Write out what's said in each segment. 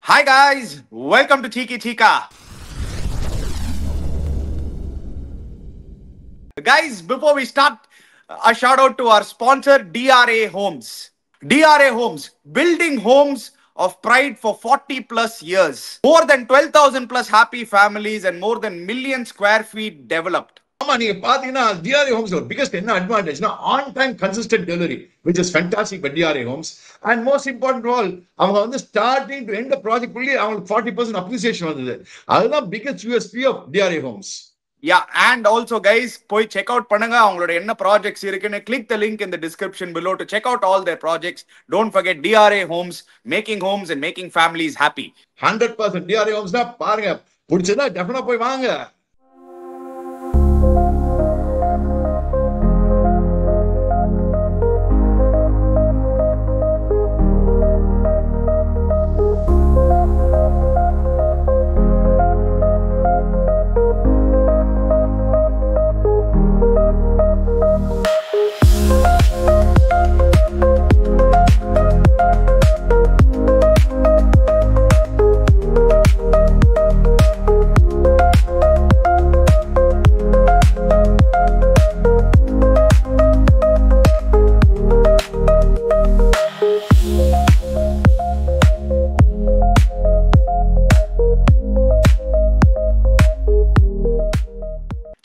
Hi guys, welcome to Tiki Tika. Guys, before we start, a shout out to our sponsor DRA Homes. DRA Homes, building homes of pride for 40 plus years. More than 12,000 plus happy families and more than million square feet developed. ஆமா நீங்க பாத்தீங்கன்னா TRA Holmes ஒரு biggest என்ன அட்வான்டேஜ்னா on time consistent delivery which is fantastic by TRA homes and most important all அவங்க வந்து starting to end project புள்ளி அவங்களுக்கு 40% அப்ரிசியேஷன் வந்தது. அதுதான் biggest USP of DRA Homes. Yeah, and also guys, போய் check out பண்ணுங்க அவங்களோட என்ன projects இருக்குன்னு. Click the link in the description below to check out all their projects. Don't forget DRA Homes, making homes and making families happy. 100% DRA Homes தான் பாருங்க, பிடிச்சதா டெஃபினட்டா போய் வாங்க.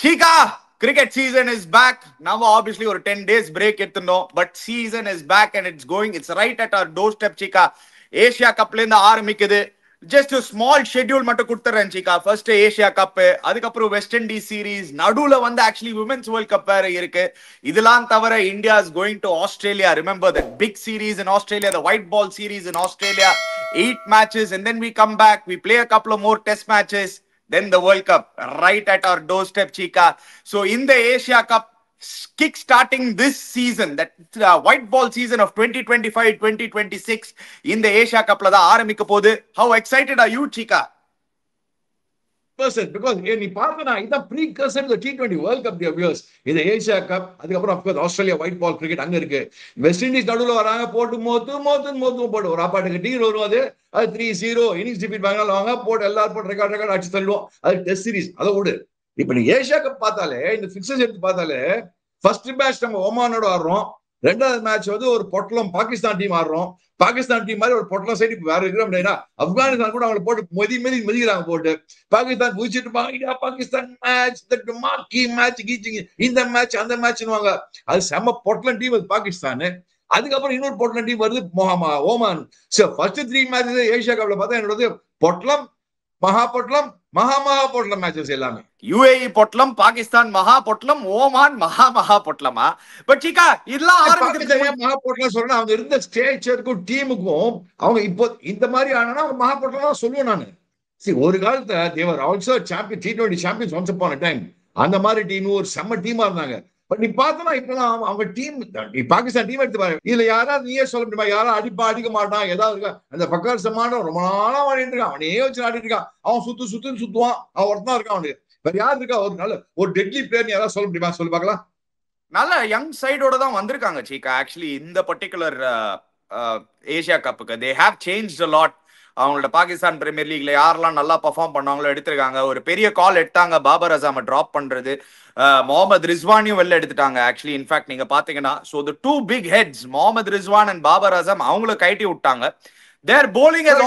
Chika, cricket season is back. Now obviously ஒரு 10 days break எடுத்துனோம், but season is back and it's right at our doorstep. Chika, Asia Cup ல இருந்து ஆரம்பிக்குது. Just a small schedule மட்டும் கொடுத்துறேன் Chika. First Asia Cup, அதுக்கப்புறம் West Indies series, நடுவுல வந்து actually Women's World Cup வேற இருக்கு. இதெல்லாம் தவிர India is going to Australia. Remember that big series in Australia, the white ball series in Australia, 8 matches, and then we come back, we play a couple of more test matches. Then the World Cup right at our doorstep, Chika. So in the Asia Cup, kick-starting this season, that white ball season of 2025-2026, in the Asia Cup, how excited are you, Chika? Because நீ பார்த்தனா இதான் precursor the T20 world cup dear viewers. இது Asia cup, அதுக்கப்புறம் of course Australia white ball cricket அங்க இருக்கு. West Indies நடுவுல வராங்க, போட்டு போட்டு ஒரு ஆப்பாட்டுக்கு டீல் வரும். அது 3-0 இன்னிங்ஸ் டிஃபீட் வாங்க போட்டு எல்லாரும் போட்டு ரெக்கார்ட் அடிச்சு தள்ளுவோம். அது டெஸ்ட் சீரிஸ் அதை விடு. இப்ப நீ ஏசியா கப் பார்த்தாலே, இந்த பிக்சர்ஸ் எடுத்து பார்த்தாலே, ஃபர்ஸ்ட் மேட்ச் நம்ம ஒமானோட ஆடுறோம், ரெண்டாவது மேட்ச் வந்து ஒரு பொட்டலம் பாகிஸ்தான் டீம் ஆடுறோம். பாகிஸ்தான் டீம் மாதிரி ஒரு பொட்டலம் சைடு வேற இருக்கிறோம் அப்படின்னா ஆப்கானிஸ்தான் கூட அவங்களை போட்டு மதிக்கிறாங்க. போட்டு பாகிஸ்தான் குதிச்சுட்டு இருப்பாங்க. பாகிஸ்தான் மேட்ச் மேட்ச் கீச்சிங்க, இந்த மேட்ச் அந்த மேட்ச்னுவாங்க. அது செம்ம பொட்டலம் டீம் அது பாகிஸ்தான். அதுக்கப்புறம் இன்னொரு பொட்டலம் டீம் வருது ஓமான். ஃபர்ஸ்ட் 3 மேட்சஸ் ஏசியா கப்ல பார்த்தா என்னோட பொட்டலம் மகா பொட்டலம் மேட்சஸ் எல்லாமே. UAE பொட்டலம், பாகிஸ்தான் மகா பொட்டலம், ஓமான் மகா பொட்டலமா? பட் சீக்கா இதெல்லாம் ஆரம்பிக்கிறது மகா பொட்டலம் சொல்றேன். அவங்க இருந்த ஸ்டேச்சருக்கும் டீமுக்கும் அவங்க இப்போ இந்த மாதிரி ஆனா அவங்க மகா பொட்டலம் சொல்லுவேன் நானு. ஒரு காலத்துல they were also champion, T20 champions once upon a time. அந்த மாதிரி டீம் ஒரு செம்ம டீமா இருந்தாங்க. பட் நீ பார்த்தனா இப்பெல்லாம் அவங்க டீம், பாகிஸ்தான் டீம் எடுத்து பாரு. இதுல யாராவது நீயே சொல்ல முடியுமா? யாரும் அடிக்க மாட்டான், ஏதாவது இருக்கா? அந்த பக்கார் சமான ரொம்ப நாளா ஆடிட்டு இருக்கான், அவனே வச்சு ஆடிட்டு இருக்கான். அவன் சுத்துவான், அவன் ஒருத்தான் இருக்கான். அவனுக்கு வேற யாரு இருக்கா? ஒரு நல்ல ஒரு டெட்லி பிளேயர் யாராவது சொல்ல முடியுமா? சொல்லி பார்க்கலாம். நல்ல யங் சைடோட தான் வந்திருக்காங்க சீக்கா. ஆக்சுவலி இந்த பர்டிகுலர் ஏசியா கப்புக்கு they have changed a lot. அவங்களோட பாகிஸ்தான் பிரீமியர் லீக்ல யாரெல்லாம் நல்லா பெர்ஃபார்ம் பண்ணாங்களோ எடுத்திருக்காங்க. ஒரு பெரிய கால் எடுத்தாங்க பாபர் அசாமை டிராப் பண்றது. முகமது ரிஸ்வானையும் வெளில எடுத்துட்டாங்க. ஆக்சுவலி இன்ஃபேக்ட் நீங்க பாத்தீங்கன்னா, so the two big heads Mohammad Rizwan and Babar Azam அவங்கள கைட்டி விட்டாங்க. Their bowling has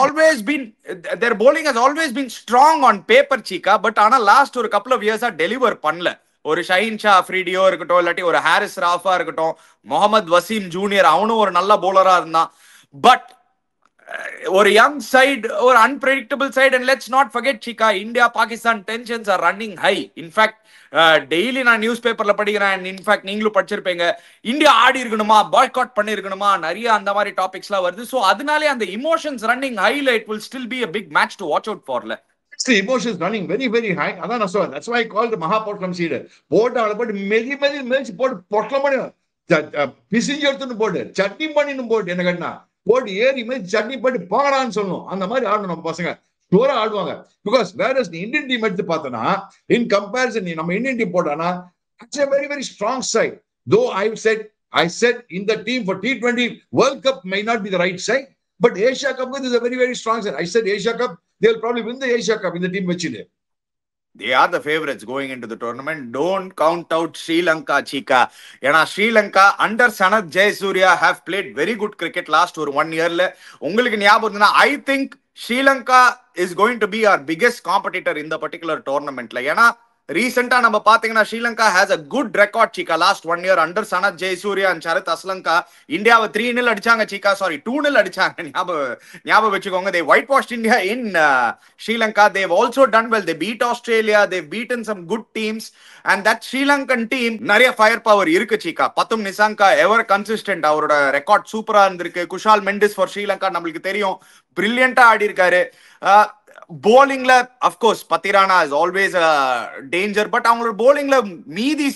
always been strong on paper, Chika, but ஆனா லாஸ்ட் ஒரு couple of years டெலிவர் பண்ணல. ஒரு ஷஹீன் ஷா அஃப்ரிடியோ இருக்கட்டும், இல்லாட்டி ஒரு ஹாரிஸ் ராஃபா இருக்கட்டும், முகமது வசீம் ஜூனியர் அவனும் ஒரு நல்ல பவுலரா இருந்தான். பட் ஒரு யங் சைடு, ஒரு unpredictable side. And let's not forget Cheeka, India Pakistan tensions are running high. In fact daily நான் நியூஸ் பேப்பர்ல படிக்கிறேன், இன்ஃபேக்ட் நீங்களும் படிச்சிருப்பீங்க, இந்தியா ஆடி இருக்கணுமா, பாய்காட் பண்ணி இருக்கணுமா, நிறைய அந்த மாதிரி டாபிக்ஸ்லாம் வருது. ஸோ அதனாலே அந்த இமோஷன்ஸ் ரன்னிங் ஹைல it will still be a big match to watch out forல. The emotions running very, very high. அதான் நான் சொல்றேன். That's why I call the மகா பொட்டலம் சீடு. போட்டு அவளை போட்டு மெதி போட்டு பொட்டலம் பண்ணி பிசிஞ்சு எடுத்துன்னு போட்டு சட்னி பண்ணின்னு போட்டு என்ன கட்டினா போட்டு ஏறி மாதிரி சட்னி போட்டு போகலான்னு சொல்லணும். அந்த மாதிரி ஆடணும் நம்ம பசங்க. ஸ்டோரா ஆடுவாங்க. பிகாஸ் வேற இந்தியன் டீம் எடுத்து பார்த்தோன்னா, இன் கம்பேரிசன் நம்ம இந்தியன் டீம் போட்டானா, it's a very, very strong side. Though I said in the team for T20 World Cup may not be the right side, But Asia Cup is a very, very strong side. I said Asia Cup, they'll probably win the Asia Cup in the team which it. They are the favorites going into the tournament. Don't count out Sri Lanka, Chika. ஏன்னா Sri Lanka under Sanath Jayasuriya have played very good cricket last ஒரு 1 yearல. உங்களுக்கு ஞாபகம் இருந்தா I think Sri Lanka is going to be our biggest competitor in the particular tournamentல. ஏன்னா ரீசெண்டா நம்ம பாத்தீங்கன்னா Sri Lanka has a good record Cheeka last 1 year under Sanath Jayasuriya and Charith Asalanka இந்தியாவை 3-0 அடிச்சாங்க சீக்கா சாரி 2-0 அடிச்சாங்க ஞாபகம் வச்சுக்கோங்க they whitewashed India in Sri Lanka. They've also done well. They beat Australia, they've beaten some good teams and that Sri Lankan team நிறைய fire power இருக்கு சீக்கா. பத்தும் நிசாங்கா எவர் consistent, அவரோட record சூப்பரா இருந்திருக்கு. குஷால் மெண்டிஸ் ஃபார் ஸ்ரீலங்கா நம்மளுக்கு தெரியும் பிரில்லியண்டா ஆடி இருக்காரு. bowling la of course Patirana is always a danger, but avanga bowling la meedi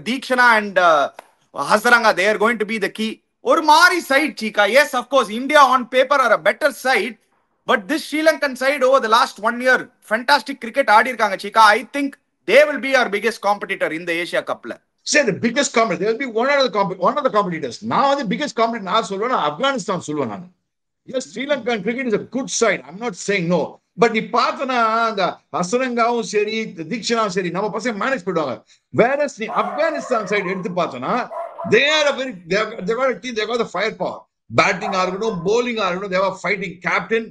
Deekshana and Hasaranga they are going to be the key. Or mari side chika, yes of course India on paper are a better side, but this Sri Lankan side over the last 1 year fantastic cricket aadi irukanga chika. I think they will be our biggest competitor in the Asia Cup la. Say the biggest competitor, there will be one of the competitors. Now the biggest competitor na solvana Afghanistan solvana. Yes, Sri Lankan cricket is a good side, I'm not saying no, but நீ பார்த்தனா அந்த ஹசரங்காவும் சரி தீக்ஷனாவும் சரி நம்ம பசங்க manage பண்ணுவாங்க. வேற நீ ஆப்கானிஸ்தான் சைடு எடுத்து பார்த்தனா they are a very they got a team, they got the firepower, batting ஆ இருக்கணும் bowling ஆ இருக்கணும், they have a fighting captain.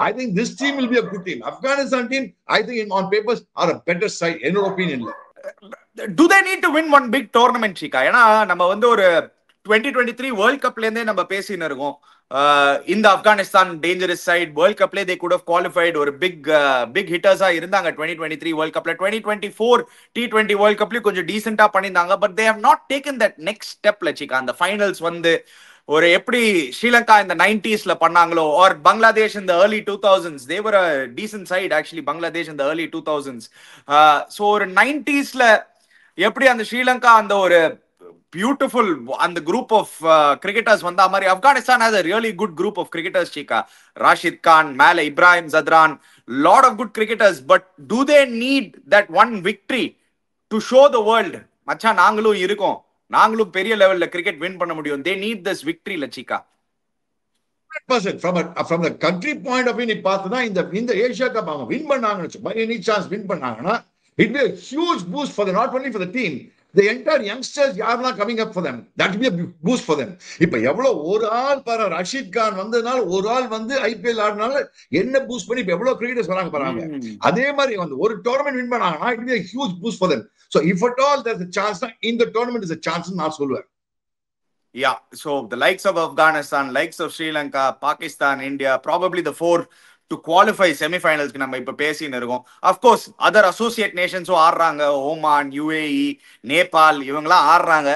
I think this team will be a good team. Afghanistan team I think on papers are a better side in your opinion. Do they need to win one big tournament chika? ஏனா நம்ம வந்து ஒரு 2023 world கப்ல இருந்தே நம்ம பேசினு இருக்கோம். In the Afghanistan dangerous side, World Cup they could have qualified or big hitters irundanga 2023 World Cup 2024 T20 World Cup konja decent pannindanga, but they have not taken that next step la chika. And the finals vandu or eppadi Sri Lanka in the 90s la pannangalo or Bangladesh in the early 2000s, they were a decent side actually, Bangladesh in the early 2000s. So or 90s la eppadi and Sri Lanka and or beautiful and the group of cricketers vanda mari Afghanistan has a really good group of cricketers chika. Rashid Khan, Male, Ibrahim Zadran, lot of good cricketers, but do they need that one victory to show the world macha naangalum irukom, naangalum periya level la cricket win panna mudiyum? They need this victory la chika. 100% from the country point of view ni paathana in the Asia Cup avanga win pannanga by any chance win pannanga it will be a huge boost for the not only for the team, the entire youngsters are coming up for them. That will be a boost for them. இப்ப எவ்வளவு ஒரு ஆள் பாரு ரஷீத் கான் வந்ததனால ஒரு ஆள் வந்து IPL ஆடுனால என்ன பூஸ்ட் பண்ணி இப்ப எவ்வளவு கிரிக்கெட்டர்ஸ் வராங்க பாருங்க. அதே மாதிரி வந்து ஒரு டோர்னமெண்ட் வின் பண்ணாங்கன்னா it will be a huge boost for them. So if at all there's a chance in the tournament is a chance நான் சொல்லுவேன். Yeah, so the likes of Afghanistan, likes of Sri Lanka, Pakistan, India, probably the four to qualify semi-finals நம்ம இப்ப பேசின்னு இருக்கோம். Of course other associate nations ஆடுறாங்க, Oman, UAE, Nepal இவங்கலாம் ஆடுறாங்க.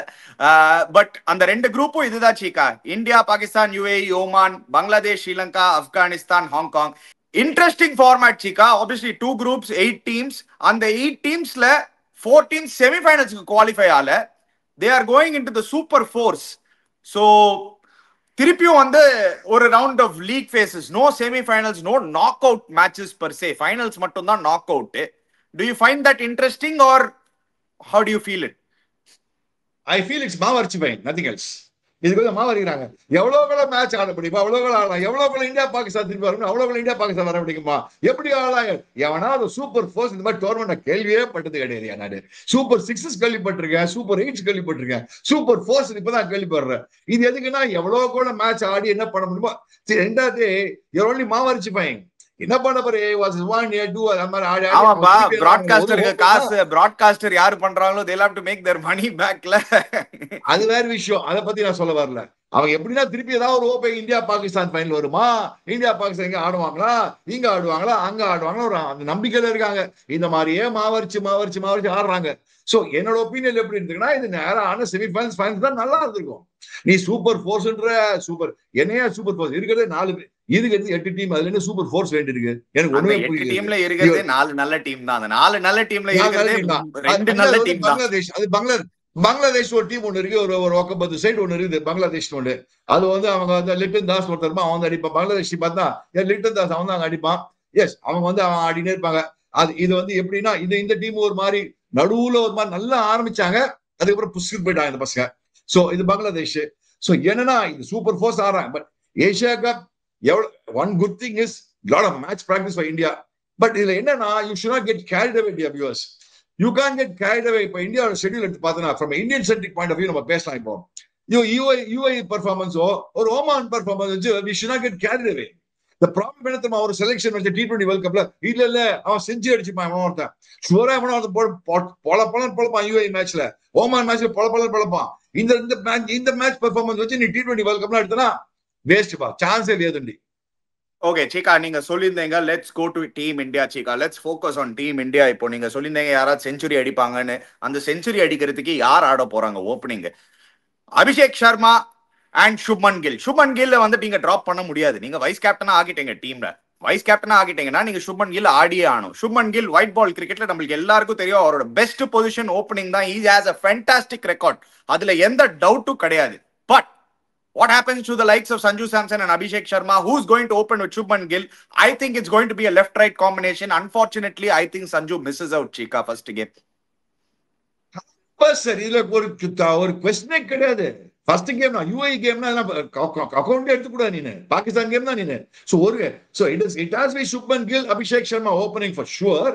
But அந்த ரெண்டு குரூப்பும் இதுதான் Cheeka, India, Pakistan, UAE, Oman, Bangladesh, Sri Lanka, Afghanistan, Hong Kong. Interesting format Cheeka. Obviously 2 groups 8 teams. அந்த 8 teamsல 4 teams semi-finalsக்கு குவாலிஃபை ஆல. They are going into the super fours. So திருப்பியும் வந்து ஒரு round of league phases, no semifinals, no knockout matches per se, finals மட்டும் தான் knockout. Do you find that interesting or how do you feel it? I feel it's மாவரிச்சு பை, nothing else. இதுக்கு வந்து மாவரிக்கிறாங்க. எவ்வளவு match ஆட முடியுமா, அவ்வளவு ஆடலாம், எவ்வளவு இந்தியா பாகிஸ்தான் திருப்பி வரணும், அவ்வளவு இந்தியா பாகிஸ்தான் வர முடியுமா, எப்படி ஆடலாம்? எவனா சூப்பர் ஃபோர்ஸ் இந்த மாதிரி டோர்னமெண்ட் கேள்வியே பட்டது கிடையாது. நாடு சூப்பர் 6 கேள்விப்பட்டிருக்கேன், சூப்பர் 8 கேள்விப்பட்டிருக்கேன், சூப்பர் ஃபோர்ஸ் இப்பதான் கேள்விப்படுறேன். இது எதுக்குன்னா எவ்வளவு கூட மேட்ச் ஆடி என்ன பண்ண முடியுமோ. சரி, ரெண்டாவது ஒன்லி மாவரிச்சு பையன் என்ன பண்ண போறே வாஸ் 1 year 2 அந்த மாதிரி ஆடி ஆமாப்பா. பிராட்காஸ்டருக்கு காசு பிராட்காஸ்டர் யாரு பண்றாங்களோ they have to make their money backல. அது வேற விஷயம், அத பத்தி நான் சொல்ல வரல. அவங்க எப்படின்னா திருப்பி ஏதாவது ஒரு ஓபே இந்தியா பாகிஸ்தான் ஃபைனல் வருமா, இந்தியா பாகிஸ்தான் இங்க ஆடுவாங்களா, இங்க ஆடுவாங்களா, அங்க ஆடுவாங்களா, ஒரு அந்த நம்பிக்கையில இருக்காங்க. இந்த மாதிரியே மாவரிச்சு ஆடுறாங்க. சோ என்னோட ஒப்பீனியன் எப்படி இருக்குன்னா இது நேரான செமிஃபைனல்ஸ் ஃபைனல்ஸ் தான் நல்லா இருந்திருக்கும். நீ சூப்பர் ஃபோர்ஸ்ன்ற சூப்பர் என்னையா சூப்பர் ஃபோர்ஸ் இருக்கிறது 4 பேர், இதுக்கு 8 டீம், அதுல என்ன சூப்பர் ஃபோர்ஸ் வேண்டி இருக்கு? எனக்கு ஒண்ணுமே புரியல. 8 டீம்ல இருக்கிறது 4 நல்ல டீம் தான். அந்த 4 நல்ல டீம்ல இருக்கிறது 2 நல்ல டீம் தான். பங்களாதேஷ், அது பங்களாதேஷ் ஒரு டீம் ஒண்ணு இருக்கு, ஒரு 50 சைடு ஒண்ணு இருக்குது பங்களாதேஷ் ஒண்ணு. அது வந்து அவங்க வந்து லிட்டன் தாஸ் ஒருத்தருமா அவன் வந்து அடிப்பான். பங்களாதேஷ் பார்த்தா லிட்டன் தாஸ் அவன் தான் அங்க அடிப்பான். எஸ், அவங்க வந்து அவன் ஆடினே இருப்பாங்க. அது இது வந்து எப்படின்னா இந்த டீம் ஒரு மாதிரி நடுவுல ஒரு மாதிரி நல்லா ஆரம்பிச்சாங்க, அதுக்கப்புறம் புஷ்கிட்டு போயிட்டாங்க இந்த பசங்க. சோ இது பங்களாதேஷ். சோ என்னன்னா இது சூப்பர் ஃபோர்ஸ் ஆடுறாங்க. But Asia cup One good thing is lot of match practice for India. But இதுல என்னன்னா, you should not get carried away, dear viewers. You can't get carried away. இப்போ இந்தியாவோட schedule எடுத்து பார்த்தனா, from an Indian centric point of view நம்ம பேசலாம். இப்போ UAE performance or Oman performance, we should not get carried away. The problem என்ன தெரியுமா, ஒரு செலக்ஷன் வச்ச T20 வேர்ல்ட் கப்ல இல்ல அவன் செஞ்சுரி அடிச்சுப்பான், அவன் ஒருத்தன் ஷூரா பொழப்பான். UAE மேட்ச்ல, ஓமான் மேட்ச்ல பொழப்பான். இந்த மேட்ச் பெர்ஃபார்மன்ஸ் வச்சு நீ T20 வேர்ல்ட் கப்ல எடுத்தனா வேஸ்ட் பா, சான்ஸே இல்லையேதுண்டி. ஓகே சீகா, நீங்க சொல்லியிருந்தீங்க let's go to team India. Cheeka, let's focus on team India. இப்போ நீங்க சொல்லியிருந்தீங்க யாராவது செஞ்சுரி அடிப்பாங்கன்னு. அந்த செஞ்சுரி அடிக்கிறதுக்கு யார் ஆட போறாங்க ஓப்பனிங்? அபிஷேக் சர்மா அண்ட் சுப்மன் கில். சுப்மன் கில் வந்து நீங்க டிராப் பண்ண முடியாது. நீங்க வைஸ் கேப்டனா ஆகிட்டீங்க, டீம்ல வைஸ் கேப்டனா ஆகிட்டீங்கன்னா நீங்க சுப்மன் கில் ஆடியே ஆகணும். சுப்மன் கில் ஒயிட் பால் கிரிக்கெட்ல நம்மளுக்கு எல்லாருக்கும் தெரியும், அவரோட பெஸ்ட் பொசிஷன் ஓப்பனிங் தான். He has a fantastic record, அதுல எந்த டவுட்டும் கிடையாது. But what happens to the likes of Sanju Samson and Abhishek Sharma? Who's going to open with Shubman Gill? I think it's going to be a left-right combination. Unfortunately, I think Sanju misses out, Chika, first game. Sir, இதுல ஒரு question கிடையாது. First game நான் UAE கேம்னா account எடுத்து கூட நீ Pakistan game தான் நீ. So it has to be Shubman Gill, Abhishek Sharma opening for sure,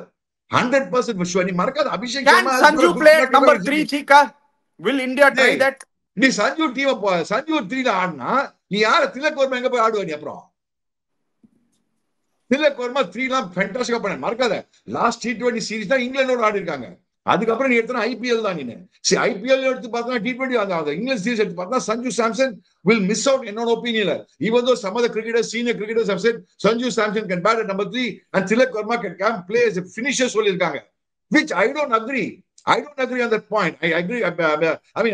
100% for sure. நீ மறக்காத, Abhishek Sharma. Can Sanju play at number 3, Chika? Will India try that? நீ Sanju team Sanju 3ல ஆடினா நீ யார திலக் வர்மா எங்க போய் ஆடுவ? நீ அப்புறம் திலக் வர்மா 3லாம் ஃபேண்டாஸ்டிக்கா பண்ண. மறக்காத, லாஸ்ட் T20 சீரிஸ் தான் இங்கிலாந்தோட ஆடி இருக்காங்க. அதுக்கப்புறம் நீ எடுத்தா IPL தான். நீ IPL எடுத்து பார்த்தா T20 அந்த இங்கிலாந்து சீரிஸ் எடுத்து பார்த்தா Sanju Samson will miss out, என்னோட ஒப்பீனியன்ல. Even though some of the cricketers, senior cricketers have said Sanju Samson can bat at number 3 and Tilak Verma can play as a finisher சொல்லிருக்காங்க, which I don't agree. I don't agree on that point. I agree.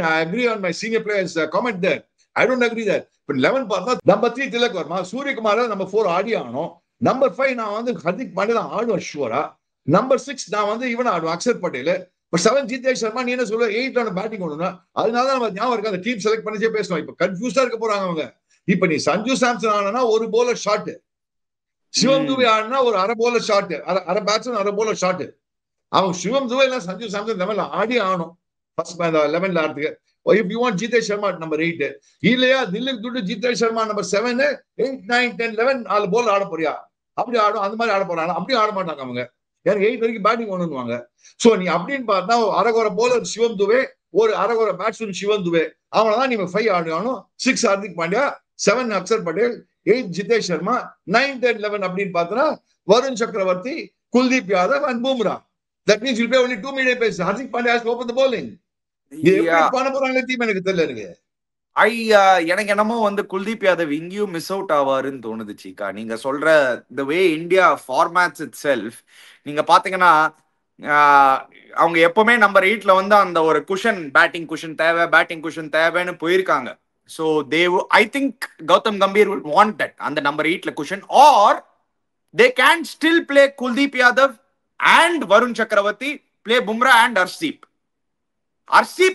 I agree on my senior players' comment there. I don't agree that. But 11 பார்த்தா number 3 Tilak Verma, Suryakumar number 4 ஆடி ஆகணும். number 5 நான் வந்து ஹர்திக் பாண்டியா தான் ஆடுவேன் ஷூரா. number 6 நான் வந்து இவன் ஆடுவேன், அக்ஷர் பட்டேல். பட் 7 ஜிதேஷ் சர்மா. நீ என்ன சொல்லுவ, 8 ஆன பேட்டிங் கொண்டுனா. அதனால நம்ம ஞாபகம் இருக்கு, அந்த டீம் செலக்ட் பண்ணிச்சே பேசணும். இப்ப கன்ஃபியூஸா இருக்க போறாங்க அவங்க. இப்ப நீ சஞ்சு சாம்சன் ஆனா ஒரு போலர் ஷாட், சிவம் துபே ஆனா ஒரு அரை போலர் ஷாட், அரை பேட்ஸ்மேன் அரை போலர் ஷாட். அவன் சிவம் துபே இல்ல சஞ்சு சாம்சன் லெவல்ல ஆடி ஆகணும் ஃபர்ஸ்ட் 11ல ஆடுறதுக்கு. If you want Jitesh Sharma number 8, இல்லையா தில்லுக்கு துட்டு ஜிதேஷ் சர்மா number 7, 8, 9, 10, 11 நாலு போல் ஆட போறியா? அப்படி ஆடும், அந்த மாதிரி ஆட போறாங்க. அப்படி ஆட மாட்டாங்க அவங்க. எனக்கு 8 வரைக்கும் பேட்டிங் ஒண்ணுவாங்க. சோ நீ அப்படின்னு பார்த்தா அரகுற போலர் சிவம் துபே, ஒரு அரகுற பேட்ஸ்மேன் சிவம் துபே, அவனதான் நீங்க 5 ஆடணும். 6 ஹார்திக் பாண்டியா, 7 அக்ஷர் பட்டேல், 8 ஜிதேஷ் சர்மா, 9, 10, 11 அப்படின்னு பார்த்தா வருண் சக்கரவர்த்தி, Kuldeep Yadav and Bumrah. That means you'll play only 2 medium paces. Hardik Pandya has to open the bowling. எனக்கு தெரியல. எனக்கு என்னமோ வந்து குல்தீப் யாதவ் இங்கேயும் மிஸ் அவுட் ஆவாருன்னு தோணுது சீக்கா. நீங்க சொல்ற the way India formats itself, நீங்க பாத்தீங்கன்னா அவங்க எப்பவுமே நம்பர் 8ல வந்து அந்த ஒரு குஷன், பேட்டிங் குஷன் தேவை, பேட்டிங் குஷன் தேவைன்னு போயிருக்காங்க. So I think Gautam Gambhir will want that, அந்த நம்பர் 8ல cushion, or they can still play Kuldeep Yadav and Varun Chakravarti, play Bumrah and Arshdeep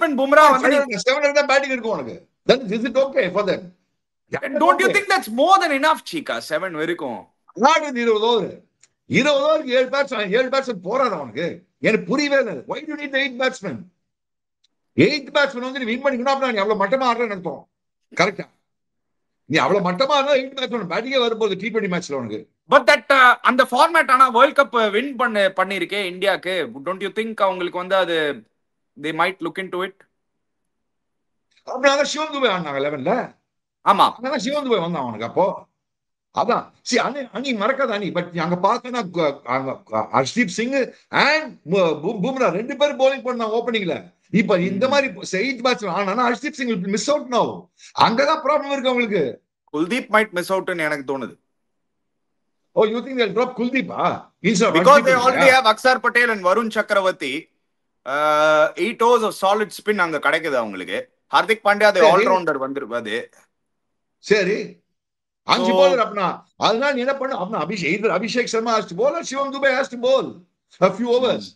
and Bumrah வந்து 7 தான் batting இருக்கு உனக்கு. Then is it okay for them? Don't you think that's more than enough, Chika? 7 வரைக்கும் not 20 over 7 batsman போறாரு அவனுக்கு. எனக்கு புரியவே இல்லை. Why do you need the 8 batsmen? 8 batsmen வந்து நீ வின் பண்ணிக்கணும். நீ அவ்வளவு மட்டமா ஆடுறேன்னு அர்த்தம். கரெக்டா? நீ அவ்வளவு மட்டமா ஆடுறா 8 batsmen பேட்டிங்கே வரும்போது T20 மேட்ச்ல உனக்கு. But that அந்த ஃபார்மேட் ஆனா வேர்ல்ட் கப் வின் பண்ணிருக்கே இந்தியாக்கு. Don't you think அவங்களுக்கு வந்து அது they might look into it? அப்படினால சிவம் துபே ஆனாங்க 11ல. ஆமா, அங்க சிவம் துபே வந்தான் அவனுக்கு. அப்போ அதான் அனி மறக்காத அனி. பட் அங்க பார்த்தனா ஹர்ஷ்தீப் சிங் அண்ட் பும்ரா 2 பேர் bowling பண்ணாங்க ஓப்பனிங்ல. இப்ப இந்த மாதிரி 8 பேட்ஸ்மேன் ஆனா Harshdeep Singh will miss out now. அங்கதான் ப்ராப்ளம் இருக்கு அவங்களுக்கு. குல்தீப் might miss out ன்னு எனக்கு தோணுது. Oh, you think they'll drop Kuldeep? Because they already have Akshar Patel and Varun Chakravarti. 8 overs of solid spin அங்க கிடைக்குது அவங்களுக்கு. Hardik Pandya the all rounder வந்திருப்பாரு. சரி, 5 bowler அப்பனா அதனால நீ என்ன பண்ணு, அப்பனா Abhishek Sharma has to bowl or Shivam Dube has to bowl a few overs.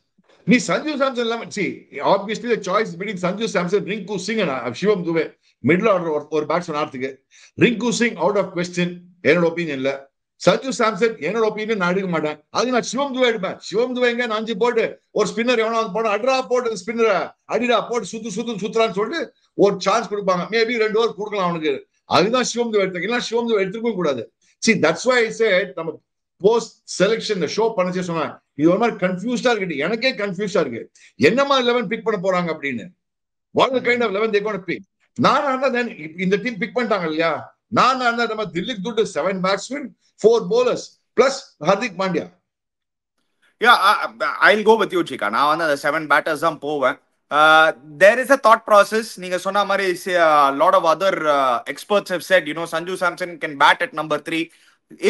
நீ சஞ்சு சாம்சன் எல்லாம் see, obviously the choice between Sanju Samson, Rinku Singh and Shivam Dube, middle order ஒரு பேட்ஸ்மேன் ஆடுறதுக்கு. Rinku Singh out of question என்னோட ஒப்பீனியன்ல. சஞ்சு சாம்சன் என்னோட opinion நான் எடுக்க மாட்டேன். அது நான் சிவம் துபே எடுப்பேன். சிவம் துபே எங்க 5 போட்டு ஒரு ஸ்பின்னர் எவனோ போட அட்ரா போட்டு ஸ்பின்னரை அடிடா போட்டு சுத்துறான்னு சொல்லிட்டு ஒரு சான்ஸ் கொடுப்பாங்க. மேபி 2 ஓவர் கொடுக்கலாம் அவனுக்கு. அதுதான் சிவம் துபே எடுத்தேன். இல்லைன்னா சிவம் துபே எடுத்துக்க கூடாது. See, that's why I said நம்ம போஸ்ட் செலெக்ஷன் ஷோ பண்ணச்சே சொன்னா இது ஒரு மாதிரி கன்ஃபியூஸ்டா இருக்கு. எனக்கே கன்ஃபியூஸ்டா இருக்கு என்ன மாதிரி 11 பிக் பண்ண போறாங்க அப்படின்னு. What kind of 11 they going to pick. நான் இந்த டீம் பிக் பண்ணிட்டாங்க இல்லையா, நான் நம்ம தில்லிக்கு துட்டு 7 batsman 4 bowlers plus Hardik Pandya. Yeah, I'll go with you, Chika. நான் வந்து அந்த 7 batters தான் போவேன். There is a thought process. நீங்க சொன்ன மாதிரி a lot of other experts have said, Sanju Samson can bat at number 3.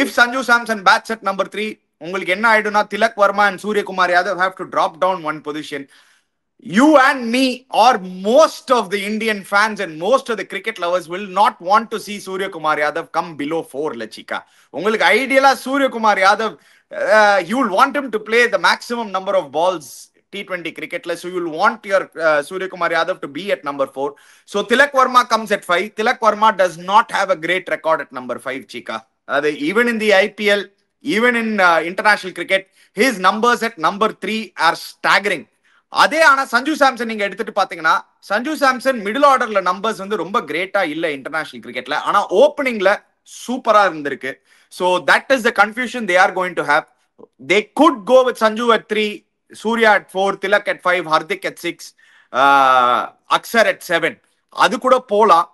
If Sanju Samson bats at number 3, உங்களுக்கு என்ன ஆயிடும்னா Tilak Verma and Surya Kumar Yadav have to drop down one position. You and me or most of the Indian fans and most of the cricket lovers will not want to see Surya Kumar Yadav come below 4, Chika. உங்களுக்கு ஐடியலா Surya Kumar Yadav, you will want him to play the maximum number of balls T20 cricket, so you will want your Surya Kumar Yadav to be at number 4. So Tilak Verma comes at 5. Tilak Verma does not have a great record at number 5, Chika. Even in the IPL, even in international cricket, his numbers at number 3 are staggering. அதே ஆனா சஞ்சு சாம்சன் நீங்க எடுத்துட்டு பாத்தீங்கன்னா Sanju Samson middle ஆர்டர்ல numbers வந்து ரொம்ப Greta இல்ல international கிரிக்கெட்ல, ஆனா ஓப்பனிங்ல சூப்பரா இருந்திருக்கு. So that is the confusion they are going to have. They could go with Sanju at 3, Surya at 4, Tilak at 5, Hardik at 6, Aksar at 7. அது கூட போலாம்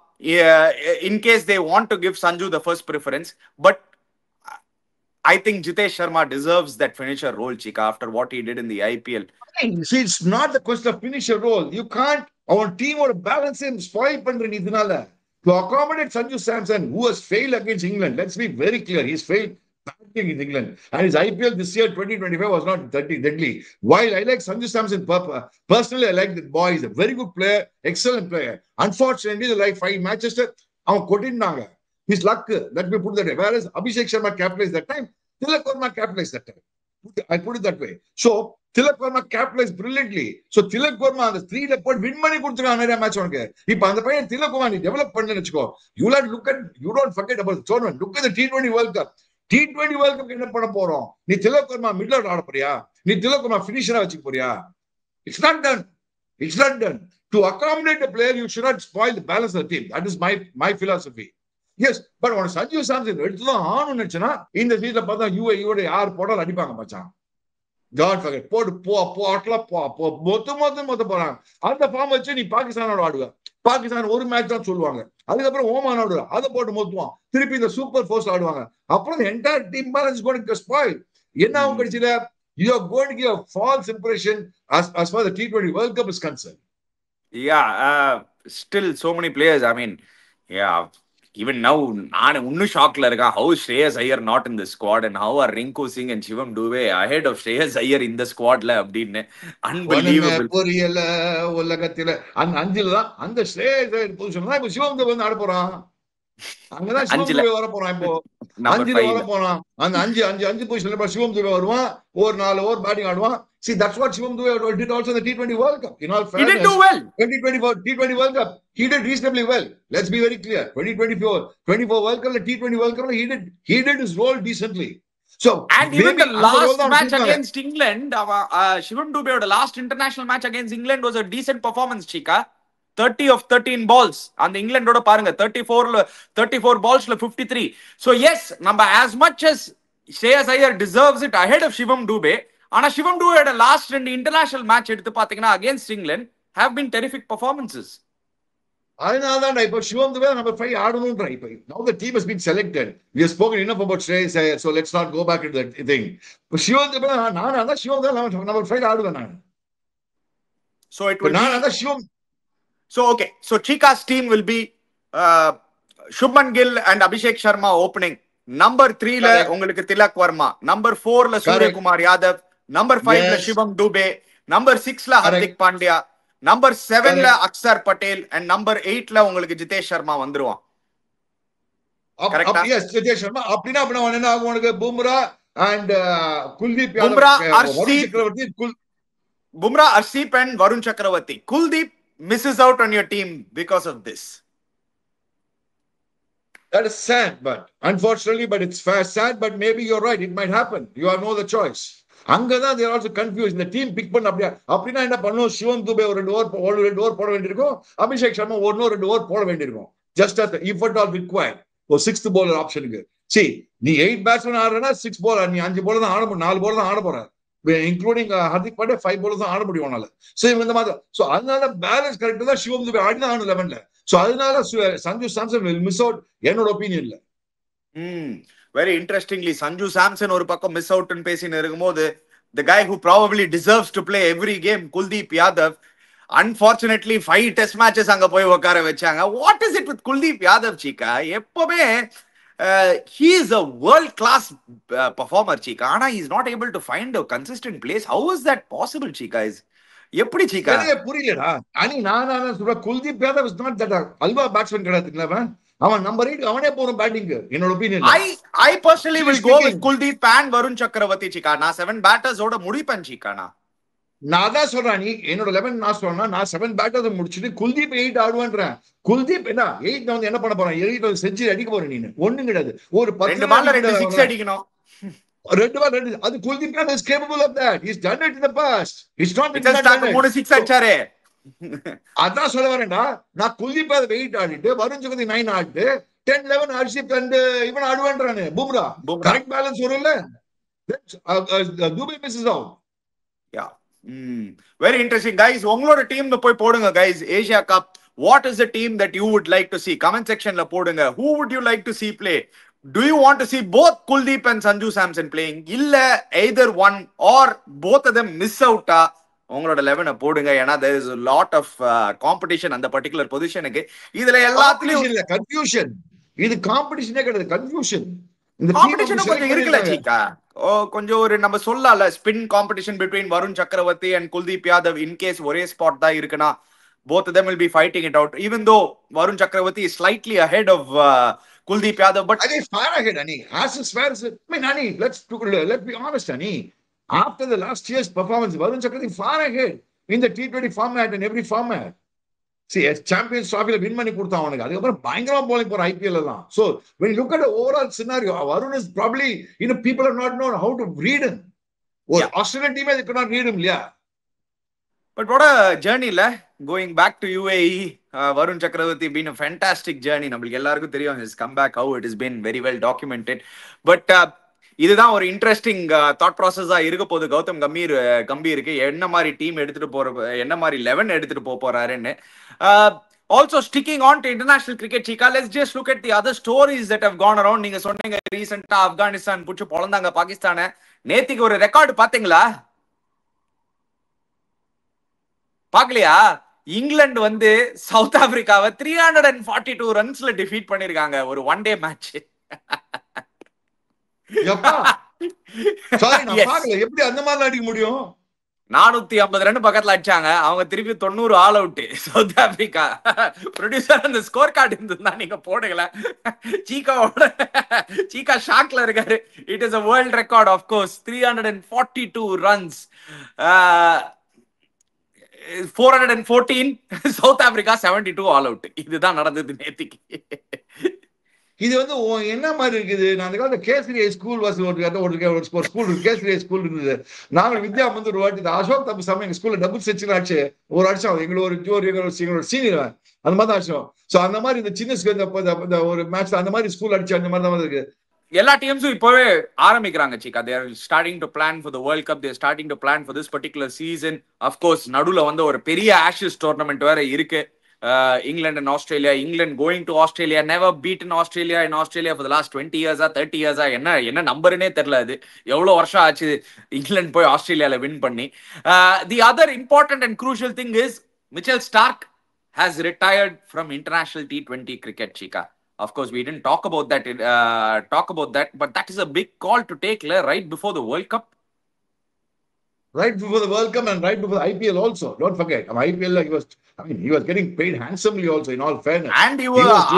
in case they want to give Sanju the first preference. But I think Jitesh Sharma deserves that finisher role, Chika, after what he did in the IPL. See, it's not the question of finisher role. You can't, our team or balance him, spoil பண்றீங்க இதனால. To accommodate Sanju Samson, who has failed against England, let's be very clear, he's failed batting in England. And his IPL this year, 2025, was not deadly. While I like Sanju Samson, personally, I like that boy. He's a very good player, excellent player. Unfortunately, like 5 matches, அவன் கொட்டினாங்க. His luck, let me put that way. Whereas Abhishek Sharma capitalized that time, Tilak Verma capitalized that time. I put it that way. So, Tilak Verma capitalized brilliantly. So, Tilak Verma அந்த 3 point win பண்ணி கொடுத்துருக்காங்க நிறைய match உனக்கு. இப்போ அந்த பையன் Tilak Verma நீ develop பண்ணு வெச்சுக்கோ. You have to look at, you don't forget about the tournament. Look at the T20 World Cup. T20 World Cup என்ன பண்ண போறோம்? நீ Tilak Verma மிடில் ஆர்டர் ஆட போறியா? நீ Tilak Verma ஃபினிஷரா வெச்சுக்க போறியா? It's not done. It's not done. To accommodate a player, you should not spoil the balance of the team. That is my philosophy. Yes, but on Sanju Samson எடுத்துலாம் ஆனும் நினைச்சனா இந்த சீசன்ல பார்த்தா யுஏயோட யார் போட்டாலும் அடிப்பாங்க மச்சான். God forget. போடு மொத்த போறாங்க. அந்த ஃபார்ம் வச்சு நீ பாகிஸ்தானோட ஆடுவ. பாகிஸ்தான் ஒரு மேட்ச் தான் சொல்லுவாங்க. அதுக்கப்புறம் ஓமான் ஆடுவ. அதை போட்டு மொத்துவான். திருப்பி இந்த சூப்பர் ஃபோர்ஸ் ஆடுவாங்க. அப்புறம் entire team balance going to spoil. என்ன அவங்க கடைசியில you are going to give a false impression as far as the T20 World Cup is concerned. Yeah, still so many players. I mean, yeah. Even now, நான் இன்னும் ஷாக்ல இருக்கேன். How is Shreyas Iyer not in the squad and how are Rinku Singh and Shivam Dube ahead of Shreyas Iyer in the squadல அப்படின்னு unbelievable. பொரியல உலகத்தில அந்த அஞ்சில தான் அந்த Shreyas Iyer பொசிஷன்ல இப்போ சிவம் துபே வந்து ஆட போறான். அங்கதான் சிவம் துபே வர போறான். இப்போ 5ல வர போறான். அந்த 5 பொசிஷன்ல சிவம் துபே வருவான். ஒரு 4 ஓவர் பேட்டிங் ஆடுவான். See, that's what Shivam Dube did also in the T20 World Cup. In all fairness, he did do well. 2024 T20 World Cup, he did reasonably well. Let's be very clear. 2024 World Cup, the T20 World Cup, he did his role decently. So, and even the last match against England, Shivam Dube's last international match against England was a decent performance, Chika. 30 of 13 balls. And the England oda parunga 34 balls la 53. So yes, number as much as Shreyas Iyer deserves it ahead of Shivam Dube. ஆனா சிவம் டூபேயோட last 2 international match எடுத்து பாத்தீங்கன்னா against England have been terrific performances. அதனாலதான் இப்ப சிவம் Dubey number 5 ஆடணும்ன்ற. இப்ப now the team has been selected. We have spoken enough about Shreyas Iyer, so let's not go back to that thing. But சிவம் துபே நான் சிவம் Dubey number 5 ஆடுவேன் நான். So it will நான் சிவம். So okay, so Chika's team will be Shubman Gill and Abhishek Sharma opening. Number 3 ல உங்களுக்கு Tilak Verma, number 4 ல Surya Kumar Yadav, number 5 ல Shivam Dube, number 6 ல Hardik Pandya, number 7 ல Aksar Patel and number 8 ல உங்களுக்கு Jitesh Sharma வந்துருவான். கரெக்ட்டா? Yes, Jitesh Sharma. அப்படினா என்ன ஆகும் உங்களுக்கு? Bumrah and Kuldeep Yadav, Bumrah, Arshdeep and Varun Chakravarti. Kuldeep misses out on your team because of this. That is sad, but unfortunately, but it's sad, but maybe you're right. It might happen. You have no other choice. அங்கதான் they are also confused. இந்த team big பண்ண அப்படின்னா என்ன பண்ணும்? சிவம் துபே ஒரு 2 over போட வேண்டியிருக்கும். Abhishek Sharma 1 2 over போட வேண்டியிருக்கும். Just as if at all required. ஒரு 6th bowler ஆப்ஷனுக்கு. See, நீ 8 பேட்ஸ்மேன் ஆடுறனா 6 ball, நீ 5 ball தான் ஆட முடியும், 4 ball தான் ஆட போற, இன்க்ளூடிங் ஹர்திக் பாண்டே 5 ball தான் ஆட முடியும் உன்னால. சோ இவங்க இந்த மாதிரி, சோ அதனால பேலன்ஸ் கரெக்ட் தான் சிவம் துபே ஆடி தான் ஆகணும் 11ல. சோ அதனால Sanju Samson will miss out என்னோட ஒப்பீனியன்ல. வெரி இன்ட்ரெஸ்டிங்லி சஞ்சு சாம்சன் ஒரு பக்கம் மிஸ் அவுட்னு பேசின்னு இருக்கும்போது the guy who probably deserves to play every game, Kuldeep Yadav, unfortunately 5 test matches அங்க போய் உட்கார வச்சாங்க. What is it with Kuldeep Yadav, Chika? எப்பவுமே he is a world class performer, Chika, ஆனா he is not able to find a consistent place. How is that possible, Chika? எப்படி Chika? எனக்கு புரியலடா. அனி நான் சொல்ற Kuldeep Yadav is not that அல்வா batsman கிடையாதுங்களா, அவன் நம்பர் 8 அவனே போறோம் பேட்டிங் என்னோட opinion. I personally will go with Kuldeep and Varun Chakravarti, Chika. நான் 7 பேட்டர்ஸ் ஓட முடிப்பேன் Chika. நான் தான் சொல்றேன், நீ என்னோட 11 நான் சொல்றேன்னா நான் 7 பேட்டர்ஸ் முடிச்சிட்டு குல்தீப் 8 ஆடுவான்றேன். குல்தீப் என்ன 8 வந்து என்ன பண்ண போறான், 8 செஞ்சுரி அடிக்க போறேன். நீ ஒண்ணும் கிடையாது, ஒரு 10 பால்ல 2 6 அடிக்கணும், 2 பால் 2. அது Kuldeep is capable of that. He's done it in the past. He's not in that. 3 6 அடிச்சாரே. அதான் சொல்ல வரேன்டா, நான் குல்தீப் 8 ஆடிட்டு வருண் சக்கரவர்த்தி 9 ஆடிட்டு 10 11 ஹர்ஷிப் அண்ட் இவன் ஆடுவான்றானே பும்ரா. கரெக்ட் பேலன்ஸ் வரும்ல. Dube misses out. Yeah. Very interesting, guys. உங்களோட டீம் போய் போடுங்க guys. Asia Cup, what is the team that you would like to see? Comment section la போடுங்க. Who would you like to see play? Do you want to see both Kuldeep and Sanju Samson playing? இல்ல either one or both of them miss out? உங்களோட 11 போடுங்க. ஏன்னா there is a lot of competition அந்த particular positionக்கு. இதுல எல்லாத்துலயும் இல்ல confusion. இது காம்படிஷனே கிடையாது, கன்ஃபியூஷன். இந்த காம்படிஷன் கொஞ்சம் இருக்குல Chika. கொஞ்சம் ஒரு நம்ம சொல்லல spin competition between Varun Chakravarti and Kuldeep Yadav in case ஒரே ஸ்பாட் தான் இருக்குனா both of them will be fighting it out, even though Varun Chakravarti is slightly ahead of Kuldeep Yadav, but Ani far ahead, Ani. As far as I mean, Ani, let's be honest, Ani. After the last year's performance, Varun Chakravarti far ahead in the T20 format and every format. See, as Champions Trophy win money கொடுத்தான் அவனுக்கு. அதுக்கப்புறம் பயங்கரமா bowling போற IPL எல்லாம். So when you look at the overall scenario, Varun is probably, people have not known how to read him. Or Australian team they could not read him, yeah. But what a journey, la. Going back to UAE, Varun Chakravarti been a fantastic journey. நம்மளுக்கு எல்லாருக்கும் தெரியும் his comeback, how it has been very well documented. But இதுதான் ஒரு interesting thought ப்ராசஸா இருக்க போகுது கௌதம் கம்பீருக்கு. என்ன மாதிரி team எடுத்துட்டு என்ன மாதிரி 11 எடுத்துட்டு போறாருன்னு. Also sticking on to international cricket, Chika, let's just look at the other stories that have gone around. நீங்க சொன்னீங்க ரீசெண்டா ஆப்கானிஸ்தான் புடிச்சு பொளந்தாங்க பாகிஸ்தானை. நேத்திக்கு ஒரு ரெக்கார்டு பாத்தீங்களா? பாக்கலையா? இங்கிலாந்து வந்து சவுத் ஆப்பிரிக்காவை 342 ரன்ஸ்ல டிஃபீட் பண்ணிருக்காங்க ஒரு ஒன் டே மேட்ச். எப்படி அந்த மாதிரி அடிக்க முடியும்? 450 ரன் பக்கத்துல அடிச்சாங்க. அவங்க திருப்பி 90 all out south Africa. Producer அந்த ஸ்கோர் கார்டு இருந்ததுன்னா நீங்க போடுங்கள. சீக்கா ஷாக்ல இருக்காரு. It is a world record, of course. 342 runs, 414, south Africa 72 all out. இதுதான் நடந்தது நேத்திக்கு. இது வந்து என்ன மாதிரி இருக்குது? நான் அந்த காலத்துல கேசரி ஸ்கூல் ஒரு ஸ்கூல் கேசரி ஸ்கூல் இருந்தது. நாங்கள் வித்யா வந்து ஒரு வாட்டி அசோக் தப்பு சமயம் எங்க ஸ்கூல்ல டபுள் செஞ்சுரி ஆச்சு. ஒரு அடிச்சோம், எங்களோட சீனியர் அந்த மாதிரி தான் அடிச்சோம். சோ அந்த மாதிரி இந்த சின்ன ஒரு மேட்ச் அந்த மாதிரி ஸ்கூல் அடிச்சு அந்த மாதிரி தான் இருக்கு. எல்லா டீம்ஸும் இப்பவே ஆரம்பிக்கிறாங்க Chika. They are starting to plan for the World Cup. They are starting to plan for this particular season. Of course, நடுவுல வந்து ஒரு பெரிய ஆஷஸ் டோர்னமெண்ட் வேற இருக்கு. England and Australia. England going to Australia, never beaten Australia in Australia for the last 20 years or 30 years. என்ன நம்பர்னே தெரியல. அது எவ்வளவு வருஷம் ஆச்சு இங்கிலாந்து போய் ஆஸ்திரேலியால வின் பண்ணி. The other important and crucial thing is Mitchell Starc has retired from international T20 cricket, Chika. Of course, we didn't talk about that, but that is a big call to take right before the World Cup. Right before the World Cup and right before the IPL also. Don't forget, IPL he was getting paid handsomely also, in all fairness. And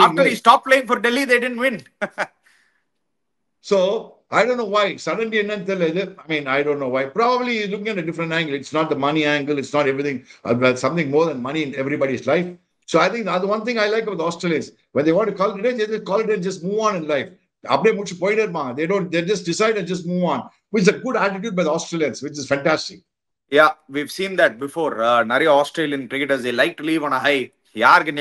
after he stopped playing for Delhi, they didn't win. So I don't know why suddenly I don't know why. Probably he's looking at a different angle. It's not the money angle. It's not everything. Something more than money in everybody's life. So I think the one thing I like about the Australians, when they want to call it, they just call it and just move on in life. They just decide and just move on, which is a good attitude by the Australians, which is fantastic. Yeah, we've seen that before. Nariya Australian cricketers, they like to leave on a high. யாருக்கு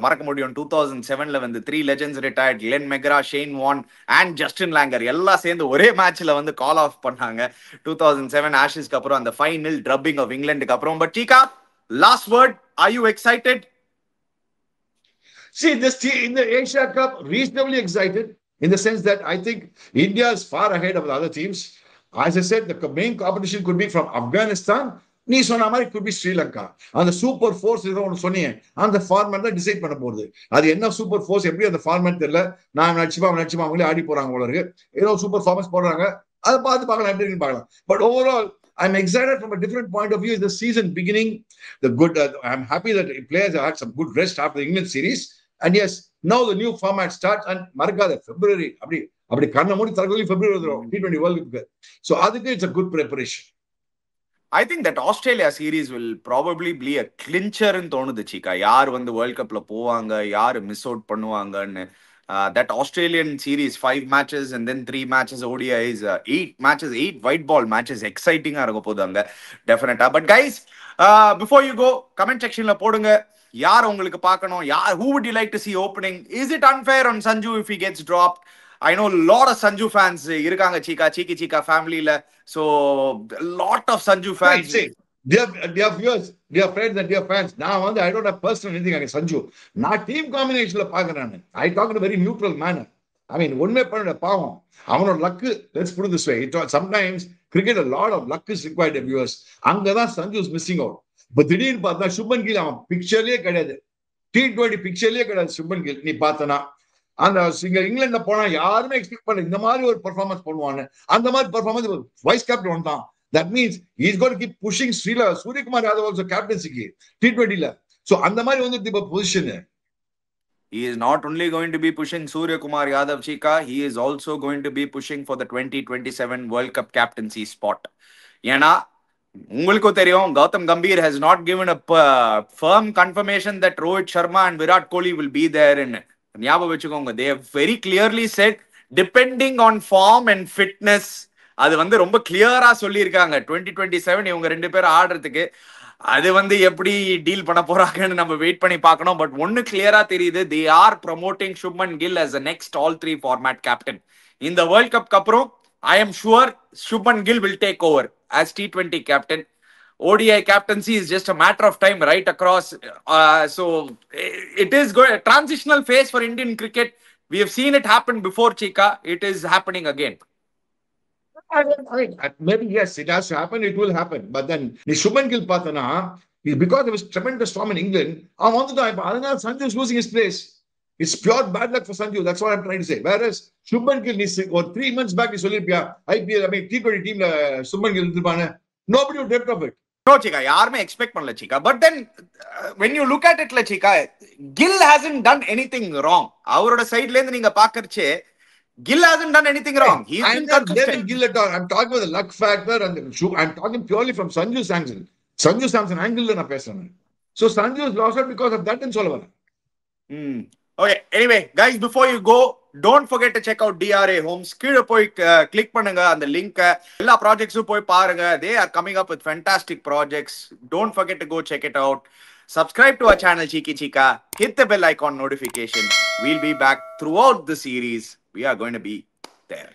மறக்க முடியும் 2007ல வந்து 3 legends retired, Glenn McGrath, Shane Warne and Justin Langer எல்லாம் சேர்ந்து ஒரே மேட்ச்ல வந்து கால் of பண்ணாங்க 2007 ஆஷஸ்க்கு அப்புறம் அந்த ஃபைனல் ட்ரப்பிங் ஆஃப் இங்கிலாந்துக்கு அப்புறம். But Cheeka, last word, are you excited? See, this team in the Asia Cup, reasonably excited in the sense that I think India is far ahead of the other teams. As I said, the main competition could be from Afghanistan. நீ சொன்ன மாதிரி could be Sri Lanka. அந்த super force ஏதோ ஒன்று சொன்னீங்க, அந்த format தான் decide பண்ண போகுது. அது என்ன சூப்பர் ஃபோர்ஸ், எப்படி அந்த ஃபார்மேட் தெரியல. நான் நடிச்சுப்பா அவங்களே ஆடி போறாங்க போல இருக்கு. ஏதோ சூப்பர் ஃபார்மன்ஸ் போடுறாங்க, அதை பார்த்து பார்க்கலாம், எப்படி இருக்குன்னு பார்க்கலாம். But overall I'm excited from a different point of view. Is the season beginning? I'm happy that players have had some good rest after the England series. And yes, now the new format starts. And மறக்காத February, அப்படி கண்ண மூடி தரக்கூடிய February வந்துரும் T20 World Cup. So அதுக்கு it's a good preparation. I think that Australia series will probably be a clincher in தோணுது சீக்கா. யார் வந்து வேர்ல்ட் கப்ல போவாங்க, யார் மிஸ் அவுட் பண்ணுவாங்கன்னு. That Australian series, 5 matches and then 3 matches ODIs, 8 matches, 8 white ball matches, exciting ஆ இருக்க போகுது அங்க டெஃபினட்டா. But guys, before you go, comment செக்ஷன்ல போடுங்க யார் உங்களுக்கு பார்க்கணும், who would you like to see opening? Is it unfair on Sanju if he gets dropped? I know a lot of Sanju fans இருக்காங்க சீக்கா, சீக்கா ஃபேமிலில. So a lot of Sanju fans. Dear viewers, dear friends and dear fans, நான் வந்து I don't have personal anything against Sanju. நான் team காம்பினேஷன்ல பார்க்கறேன். I talk in a very neutral manner. I mean, ஒண்ணுமே பண்ணல, பாவம் அவனோட luck. Let's put it this way. Sometimes cricket, a lot of luck is required, viewers. அங்கதான் Sanju is missing out. இப்ப திடீர்னு பார்த்தா சுப்மன் கில் அவன் பிக்சர்லயே கிடையாது, T20 பிக்சர்லயே கிடையாது சுப்மன் கில். நீ பார்த்தனா அந்த இங்கிலாந்துல போனா யாருமே எக்ஸ்பெக்ட் பண்ணல இந்த மாதிரி ஒரு பெர்ஃபார்மன்ஸ் பண்ணுவான்னு. அந்த மாதிரி பெர்ஃபார்மன்ஸ் வைஸ் கேப்டன் ஒன் தான். That means he's going to keep pushing Surya Kumar Yadav also captaincy T20 la. So அந்த மாதிரி வந்து இப்ப position. He is not only going to be pushing Surya Kumar Yadav Chika, he is also going to be pushing for the 2027 World Cup captaincy spot. ஏனா உங்களுக்கு தெரியும், Gautam Gambhir has not given a firm confirmation that Rohit Sharma and Virat Kohli will be there in. ஞாபகம் வச்சுக்கோங்க, they have very clearly said depending on form and fitness. அது வந்து ரொம்ப கிளியரா சொல்லியிருக்காங்க 2027 இவங்க ரெண்டு பேரும் ஆடுறதுக்கு. அது வந்து எப்படி டீல் பண்ண போறாங்கன்னு நம்ம வெயிட் பண்ணி பார்க்கணும். பட் ஒன்னு கிளியரா தெரியுது, they are promoting Shubman Gill as the next all 3 format captain. இந்த வேர்ல்ட் கப்க்கு அப்புறம் I am sure Shubman Gill will take over as T20 captain. ODI captaincy is just a matter of time right across. So it is going a transitional phase for Indian cricket. We have seen it happen before, Chika. It is happening again. Maybe yes, it has to happen, it will happen. But then the Shubman Gill பார்த்தனா, because there was tremendous storm in England, அவன் வந்துட்டான். இப்ப அதனால Sanju is losing his place. It's pure bad luck for Sanju. That's what I'm trying to say. Whereas Shubman Gill or 3 months back நீ சொல்லிருப்பியா IPL, T20 டீம்ல Shubman Gill இருப்பானே, nobody would dreamt of it. No, Chika, யாருமே expect பண்ணல Chika. But then when you look at it la Chika, Gill hasn't done anything wrong. அவரோட சைடுல இருந்து நீங்க பாக்கறச்சே Gill hasn't done anything wrong. He's been consistent. Gill at all. I'm talking about the luck factor and I'm talking purely from Sanju Samson. Sanju Samson angle na பேசுறேன். So Sanju has lost it because of that and Solomon. Okay, anyway, guys, before you go, don't forget to check out DRA Homes. கீழ போய் click பண்ணுங்க அந்த link. எல்லா ப்ராஜெக்ட்ஸும் போய் பாருங்க. They are coming up with fantastic projects. Don't forget to go check it out. Subscribe to our channel Cheeky Chika. Hit the bell icon notification. We'll be back throughout the series. We are going to be there.